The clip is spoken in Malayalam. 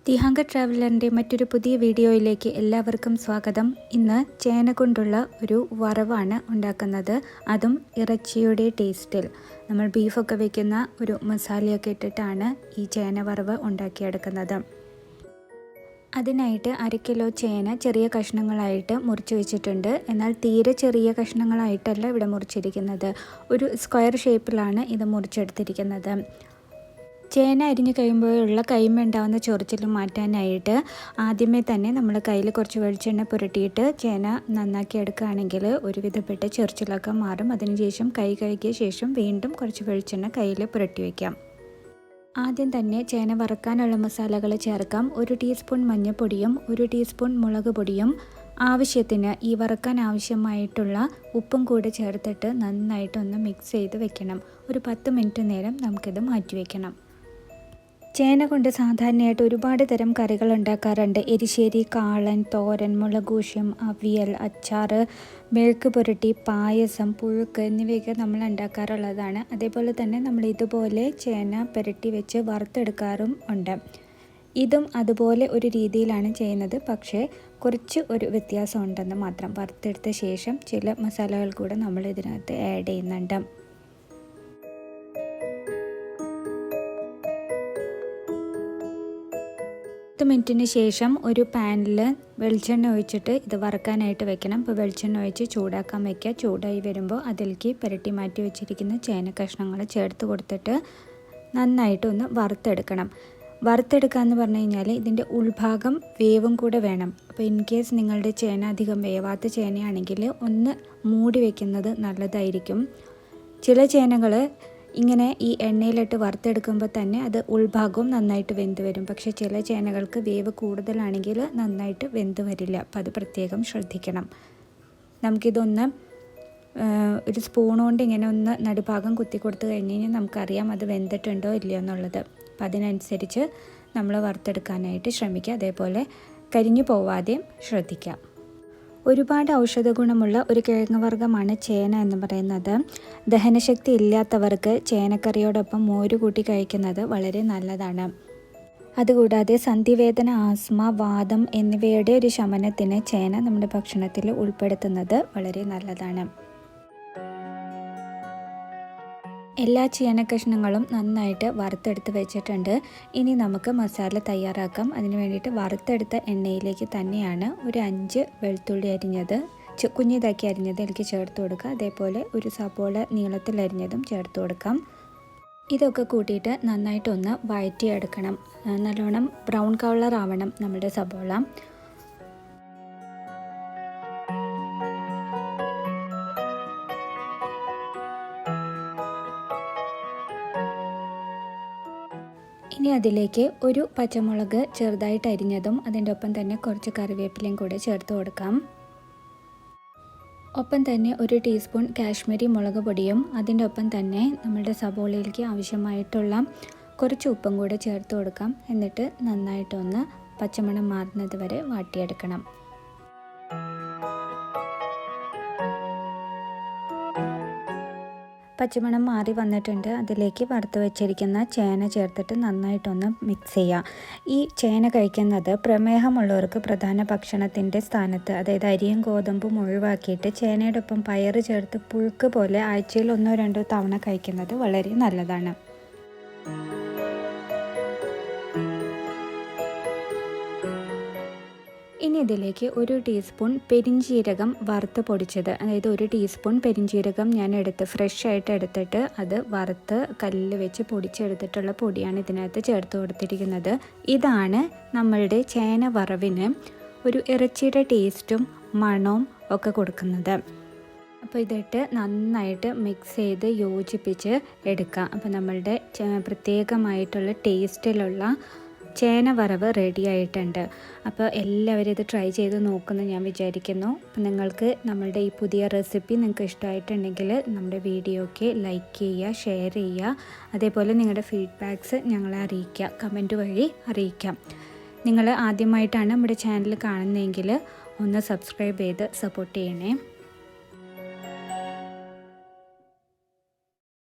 ദിഹാങ്ക ട്രാവലറിൻ്റെ മറ്റൊരു പുതിയ വീഡിയോയിലേക്ക് എല്ലാവർക്കും സ്വാഗതം. ഇന്ന് ചേന കൊണ്ടുള്ള ഒരു വറവാണ് ഉണ്ടാക്കുന്നത്, അതും ഇറച്ചിയുടെ ടേസ്റ്റിൽ. നമ്മൾ ബീഫൊക്കെ വയ്ക്കുന്ന ഒരു മസാലയൊക്കെ ഇട്ടിട്ടാണ് ഈ ചേന വറവ് ഉണ്ടാക്കിയെടുക്കുന്നത്. അതിനായിട്ട് 1 കിലോ ചേന ചെറിയ കഷ്ണങ്ങളായിട്ട് മുറിച്ച് വെച്ചിട്ടുണ്ട്. എന്നാൽ തീരെ ചെറിയ കഷ്ണങ്ങളായിട്ടല്ല ഇവിടെ മുറിച്ചിരിക്കുന്നത്, ഒരു സ്ക്വയർ ഷേപ്പിലാണ് ഇത് മുറിച്ചെടുത്തിരിക്കുന്നത്. ചേന അരിഞ്ഞു കഴിയുമ്പോഴുള്ള കൈമ ഉണ്ടാകുന്ന ചൊറിച്ചിൽ മാറ്റാനായിട്ട് ആദ്യമേ തന്നെ നമ്മൾ കയ്യിൽ കുറച്ച് വെളിച്ചെണ്ണ പുരട്ടിയിട്ട് ചേന നന്നാക്കി എടുക്കുകയാണെങ്കിൽ ഒരുവിധപ്പെട്ട ചൊറിച്ചിലൊക്കെ മാറും. അതിനുശേഷം കൈ കഴുകിയ ശേഷം വീണ്ടും കുറച്ച് വെളിച്ചെണ്ണ കയ്യിൽ പുരട്ടി വയ്ക്കാം. ആദ്യം തന്നെ ചേന വറക്കാനുള്ള മസാലകൾ ചേർക്കാം. 1 ടീസ്പൂൺ മഞ്ഞൾപ്പൊടിയും 1 ടീസ്പൂൺ മുളക് പൊടിയും ആവശ്യത്തിന് ഈ വറക്കാൻ ആവശ്യമായിട്ടുള്ള ഉപ്പും കൂടെ ചേർത്തിട്ട് നന്നായിട്ടൊന്ന് മിക്സ് ചെയ്ത് വെക്കണം. ഒരു 10 മിനിറ്റ് നേരം നമുക്കിത് മാറ്റി വയ്ക്കണം. ചേന കൊണ്ട് സാധാരണയായിട്ട് ഒരുപാട് തരം കറികൾ ഉണ്ടാക്കാറുണ്ട്. എരിശ്ശേരി, കാളൻ, തോരൻ, മുളകൂശ്യം, അവിയൽ, അച്ചാർ, മെഴുക്ക് പുരട്ടി, പായസം, പുഴുക്ക് എന്നിവയൊക്കെ നമ്മൾ ഉണ്ടാക്കാറുള്ളതാണ്. അതേപോലെ തന്നെ നമ്മൾ ഇതുപോലെ ചേന പുരട്ടി വെച്ച് വറുത്തെടുക്കാറും ഉണ്ട്. ഇതും അതുപോലെ ഒരു രീതിയിലാണ് ചെയ്യുന്നത്, പക്ഷേ കുറച്ച് ഒരു വ്യത്യാസം ഉണ്ടെന്ന് മാത്രം. വറുത്തെടുത്ത ശേഷം ചില മസാലകൾ കൂടെ നമ്മൾ ഇതിനകത്ത് ആഡ് ചെയ്യുന്നുണ്ട്. 10 മിനിറ്റിന് ശേഷം ഒരു പാനിൽ വെളിച്ചെണ്ണ ഒഴിച്ചിട്ട് ഇത് വറക്കാനായിട്ട് വെക്കണം. അപ്പോൾ വെളിച്ചെണ്ണ ഒഴിച്ച് ചൂടാക്കാൻ വയ്ക്കുക. ചൂടായി വരുമ്പോൾ അതിലേക്ക് പുരട്ടി മാറ്റി വെച്ചിരിക്കുന്ന ചേന കഷ്ണങ്ങൾ ചേർത്ത് കൊടുത്തിട്ട് നന്നായിട്ടൊന്ന് വറുത്തെടുക്കണം. വറുത്തെടുക്കുക എന്ന് പറഞ്ഞു കഴിഞ്ഞാൽ ഇതിൻ്റെ ഉൾഭാഗം വേവും കൂടെ വേണം. അപ്പോൾ ഇൻ കേസ് നിങ്ങളുടെ ചേന അധികം വേവാത്ത ചേനയാണെങ്കിൽ ഒന്ന് മൂടി വയ്ക്കുന്നത് നല്ലതായിരിക്കും. ചില ചേനകൾ ഇങ്ങനെ ഈ എണ്ണയിലിട്ട് വറുത്തെടുക്കുമ്പോൾ തന്നെ അത് ഉൾഭാഗവും നന്നായിട്ട് വെന്ത് വരും. പക്ഷേ ചില ചേനകൾക്ക് വേവ് കൂടുതലാണെങ്കിൽ നന്നായിട്ട് വെന്ത് വരില്ല. അപ്പോൾ അത് പ്രത്യേകം ശ്രദ്ധിക്കണം. നമുക്കിതൊന്ന് ഒരു സ്പൂൺ കൊണ്ട് ഇങ്ങനെ ഒന്ന് നടുഭാഗം കുത്തി കൊടുത്തു കഴിഞ്ഞ് കഴിഞ്ഞാൽ നമുക്കറിയാം അത് വെന്തിട്ടുണ്ടോ ഇല്ലയോ എന്നുള്ളത്. അപ്പം അതിനനുസരിച്ച് നമ്മൾ വറുത്തെടുക്കാനായിട്ട് ശ്രമിക്കുക. അതേപോലെ കരിഞ്ഞു പോവാതെ ശ്രദ്ധിക്കാം. ഒരുപാട് ഔഷധ ഗുണമുള്ള ഒരു കിഴങ്ങ് വർഗ്ഗമാണ് ചേന എന്ന് പറയുന്നത്. ദഹനശക്തി ഇല്ലാത്തവർക്ക് ചേനക്കറിയോടൊപ്പം മോര് കൂട്ടി കഴിക്കുന്നത് വളരെ നല്ലതാണ്. അതുകൂടാതെ സന്ധിവേദന, ആസ്മ, വാതം എന്നിവയുടെ ഒരു ശമനത്തിന് ചേന നമ്മുടെ ഭക്ഷണത്തിൽ ഉൾപ്പെടുത്തുന്നത് വളരെ നല്ലതാണ്. എല്ലാ ചേന കഷ്ണങ്ങളും നന്നായിട്ട് വറുത്തെടുത്ത് വെച്ചിട്ടുണ്ട്. ഇനി നമുക്ക് മസാല തയ്യാറാക്കാം. അതിന് വേണ്ടിയിട്ട് വറുത്തെടുത്ത എണ്ണയിലേക്ക് തന്നെയാണ് ഒരു 5 വെളുത്തുള്ളി അരിഞ്ഞത് കുഞ്ഞിതാക്കി അരിഞ്ഞത് ഇതിലേക്ക് ചേർത്ത് കൊടുക്കുക. അതേപോലെ ഒരു സബോള നീളത്തിൽ അരിഞ്ഞതും ചേർത്ത് കൊടുക്കാം. ഇതൊക്കെ കൂട്ടിയിട്ട് നന്നായിട്ടൊന്ന് വഴറ്റിയെടുക്കണം. നല്ലോണം ബ്രൗൺ കളർ ആവണം നമ്മുടെ സബോള. ഇനി അതിലേക്ക് ഒരു പച്ചമുളക് ചെറുതായിട്ട് അരിഞ്ഞതും അതിൻ്റെ ഒപ്പം തന്നെ കുറച്ച് കറിവേപ്പിലയും കൂടെ ചേർത്ത് കൊടുക്കാം. ഒപ്പം തന്നെ 1 ടീസ്പൂൺ കാശ്മീരി മുളക് പൊടിയും അതിൻ്റെ ഒപ്പം തന്നെ നമ്മുടെ സബോളയിലേക്ക് ആവശ്യമായിട്ടുള്ള കുറച്ച് ഉപ്പും കൂടെ ചേർത്ത് കൊടുക്കാം. എന്നിട്ട് നന്നായിട്ടൊന്ന് പച്ചമണം മാറുന്നത് വരെ വാട്ടിയെടുക്കണം. പച്ചമണം മാറി വന്നിട്ടുണ്ട്. അതിലേക്ക് വറുത്ത് വെച്ചിരിക്കുന്ന ചേന ചേർത്തിട്ട് നന്നായിട്ടൊന്ന് മിക്സ് ചെയ്യുക. ഈ ചേന കഴിക്കുന്നത് പ്രമേഹമുള്ളവർക്ക് പ്രധാന ഭക്ഷണത്തിൻ്റെ സ്ഥാനത്ത്, അതായത് അരിയും ഗോതമ്പും ഒഴിവാക്കിയിട്ട് ചേനയുടെ ഒപ്പം പയറ് ചേർത്ത് പുഴുക്ക് പോലെ ആഴ്ചയിൽ 1-2 തവണ കഴിക്കുന്നത് വളരെ നല്ലതാണ്. ഇനി ഇതിലേക്ക് 1 ടീസ്പൂൺ പെരിഞ്ജീരകം വറുത്ത് പൊടിച്ചത്, അതായത് 1 ടീസ്പൂൺ പെരിഞ്ജീരകം ഞാൻ ഫ്രഷ് ആയിട്ട് എടുത്തിട്ട് അത് വറുത്ത് കല്ലിൽ വെച്ച് പൊടിച്ചെടുത്തിട്ടുള്ള പൊടിയാണ് ഇതിനകത്ത് ചേർത്ത് കൊടുത്തിരിക്കുന്നത്. ഇതാണ് നമ്മളുടെ ചേന വറവിന് ഒരു ഇറച്ചിയുടെ ടേസ്റ്റും മണവും ഒക്കെ കൊടുക്കുന്നത്. അപ്പോൾ ഇതിട്ട് നന്നായിട്ട് മിക്സ് ചെയ്ത് യോജിപ്പിച്ച് എടുക്കാം. അപ്പോൾ നമ്മളുടെ പ്രത്യേകമായിട്ടുള്ള ടേസ്റ്റിലുള്ള ചേന വറവ് റെഡി ആയിട്ടുണ്ട്. അപ്പോൾ എല്ലാവരും ഇത് ട്രൈ ചെയ്ത് നോക്കുമെന്ന് ഞാൻ വിചാരിക്കുന്നു. അപ്പോൾ നിങ്ങൾക്ക് നമ്മളുടെ ഈ പുതിയ റെസിപ്പി നിങ്ങൾക്ക് ഇഷ്ടമായിട്ടുണ്ടെങ്കിൽ നമ്മുടെ വീഡിയോയ്ക്ക് ലൈക്ക് ചെയ്യുക, ഷെയർ ചെയ്യുക. അതേപോലെ നിങ്ങളുടെ ഫീഡ്ബാക്ക്സ് ഞങ്ങളെ അറിയിക്കുക, കമൻറ്റ് വഴി അറിയിക്കാം. നിങ്ങൾ ആദ്യമായിട്ടാണ് നമ്മുടെ ചാനൽ കാണുന്നതെങ്കിൽ ഒന്ന് സബ്സ്ക്രൈബ് ചെയ്ത് സപ്പോർട്ട് ചെയ്യണേ.